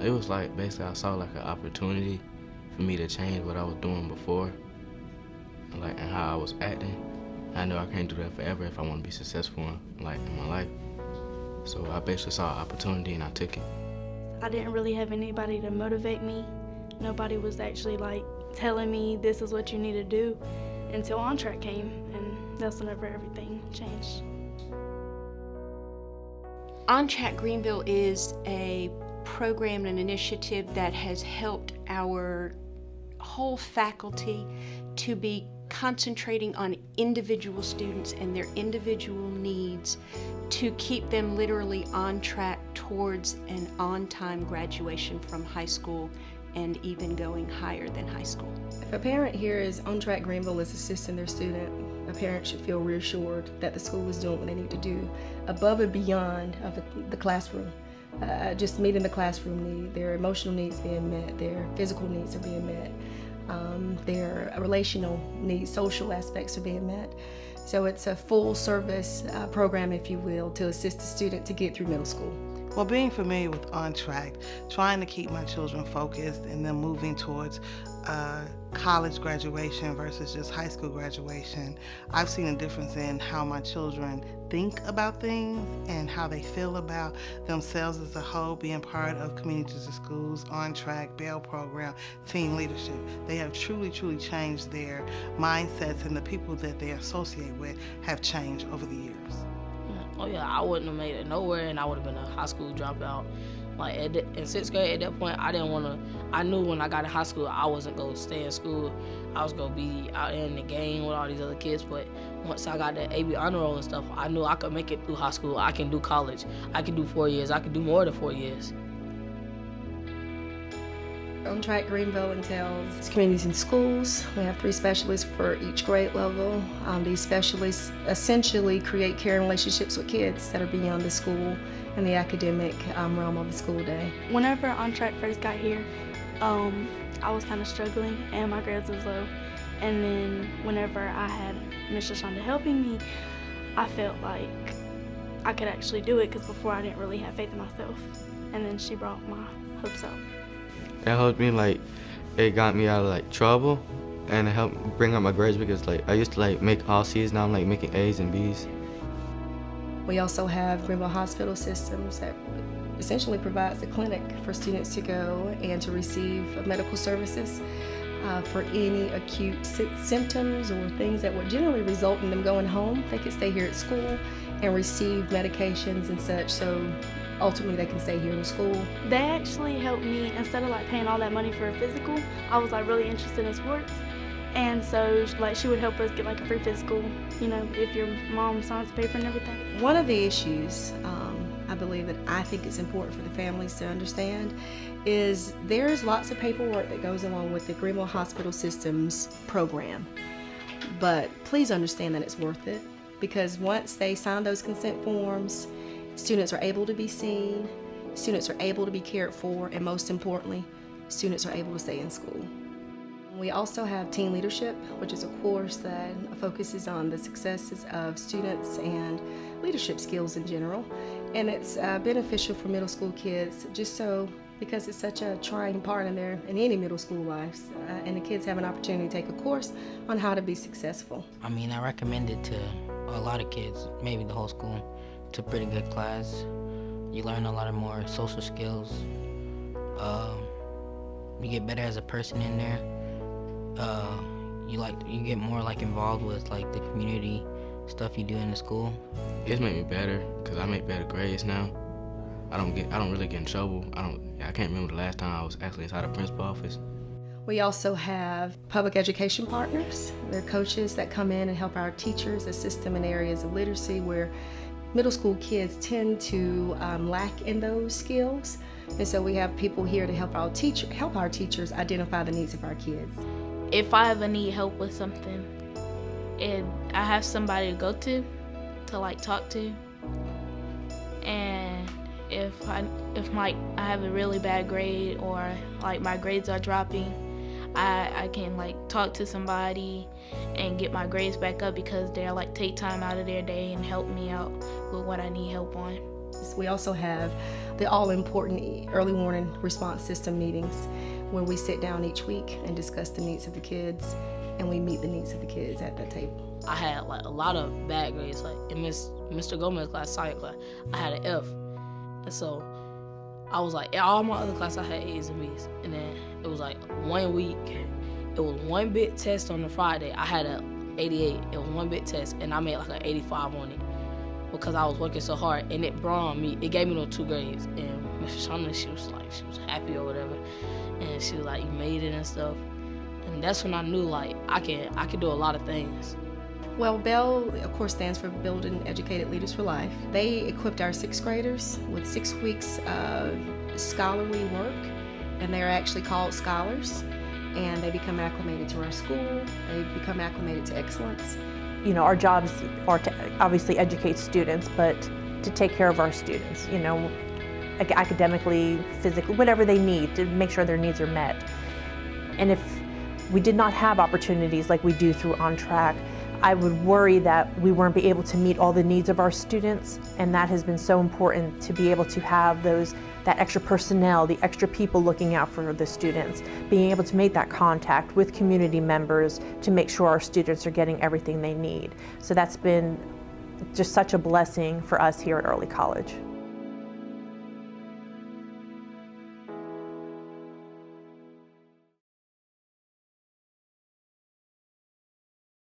It was like basically I saw like an opportunity for me to change what I was doing before, and how I was acting. I know I can't do that forever if I want to be successful in my life. So I basically saw an opportunity and I took it. I didn't really have anybody to motivate me. Nobody was actually telling me this is what you need to do until OnTrack came, and that's whenever everything changed. OnTrack Greenville is a program and an initiative that has helped our whole faculty to be concentrating on individual students and their individual needs to keep them literally on track towards an on-time graduation from high school and even going higher than high school. If a parent hears OnTrack Greenville is assisting their student, a parent should feel reassured that the school is doing what they need to do above and beyond of the classroom. Just meeting the classroom need, their emotional needs being met, their physical needs are being met, their relational needs, social aspects are being met. So it's a full service program, if you will, to assist the student to get through middle school. Well, being familiar with OnTrack, trying to keep my children focused and them moving towards college graduation versus just high school graduation, I've seen a difference in how my children think about things and how they feel about themselves as a whole, being part of communities and schools, OnTrack, Bell program, teen leadership. They have truly changed their mindsets, and the people that they associate with have changed over the years. Oh yeah, I wouldn't have made it nowhere, and I would have been a high school dropout. In sixth grade, at that point, I knew when I got in high school, I wasn't going to stay in school. I was going to be out in the game with all these other kids, but once I got that AB honor roll and stuff, I knew I could make it through high school. I can do college. I can do 4 years. I can do more than 4 years. OnTrack Greenville entails communities and schools. We have 3 specialists for each grade level. These specialists essentially create caring relationships with kids that are beyond the school and the academic realm of the school day. Whenever OnTrack first got here, I was kind of struggling and my grades was low. And then whenever I had Ms. Shonda helping me, I felt like I could actually do it, because before I didn't really have faith in myself. And then she brought my hopes up. It helped me, it got me out of trouble, and it helped bring up my grades, because I used to make all C's, now I'm making A's and B's. We also have Greenville Hospital Systems that essentially provides a clinic for students to go and to receive medical services for any acute symptoms or things that would generally result in them going home. They could stay here at school and receive medications and such, so ultimately they can stay here in school. They actually helped me. Instead of paying all that money for a physical, I was really interested in sports. And so she would help us get a free physical, if your mom signs the paper and everything. One of the issues I believe that I think it's important for the families to understand is there's lots of paperwork that goes along with the Greenville Hospital Systems program. But please understand that it's worth it, because once they sign those consent forms, students are able to be seen, students are able to be cared for, and most importantly, students are able to stay in school. We also have teen leadership, which is a course that focuses on the successes of students and leadership skills in general. And it's beneficial for middle school kids, because it's such a trying part in any middle school lives. And the kids have an opportunity to take a course on how to be successful. I recommend it to a lot of kids, maybe the whole school. It's a pretty good class. You learn a lot of more social skills. You get better as a person in there. You get more involved with the community stuff you do in the school. It's made me better, because I make better grades now. I don't really get in trouble. I can't remember the last time I was actually inside a principal office. We also have public education partners. They're coaches that come in and help our teachers, assist them in areas of literacy where middle school kids tend to lack in those skills. And so we have people here to help our teachers identify the needs of our kids. If I ever need help with something, and I have somebody to go to talk to, and if I have a really bad grade, or my grades are dropping, I can talk to somebody and get my grades back up, because they'll take time out of their day and help me out with what I need help on. We also have the all-important early warning response system meetings where we sit down each week and discuss the needs of the kids, and we meet the needs of the kids at that table. I had like a lot of bad grades. Like in Mr. Gomez's class, science class, I had an F. And so I was like, in all my other classes I had A's and B's. And then it was like 1 week, it was one bit test on the Friday. I had a 88. It was one bit test, and I made like an 85 on it because I was working so hard, and it brought me. It gave me those 2 grades. And Mrs. Shonda, she was happy or whatever, and she was like, "You made it and stuff." And that's when I knew like I could do a lot of things. Well, BELL, of course, stands for Building Educated Leaders for Life. They equipped our 6th graders with 6 weeks of scholarly work, and they're actually called scholars. And they become acclimated to our school, they become acclimated to excellence. You know, our jobs are to obviously educate students, but to take care of our students, you know, academically, physically, whatever they need to make sure their needs are met. And if we did not have opportunities like we do through OnTrack, I would worry that we weren't be able to meet all the needs of our students, and that has been so important to be able to have that extra personnel, the extra people looking out for the students, being able to make that contact with community members to make sure our students are getting everything they need. So that's been just such a blessing for us here at Early College.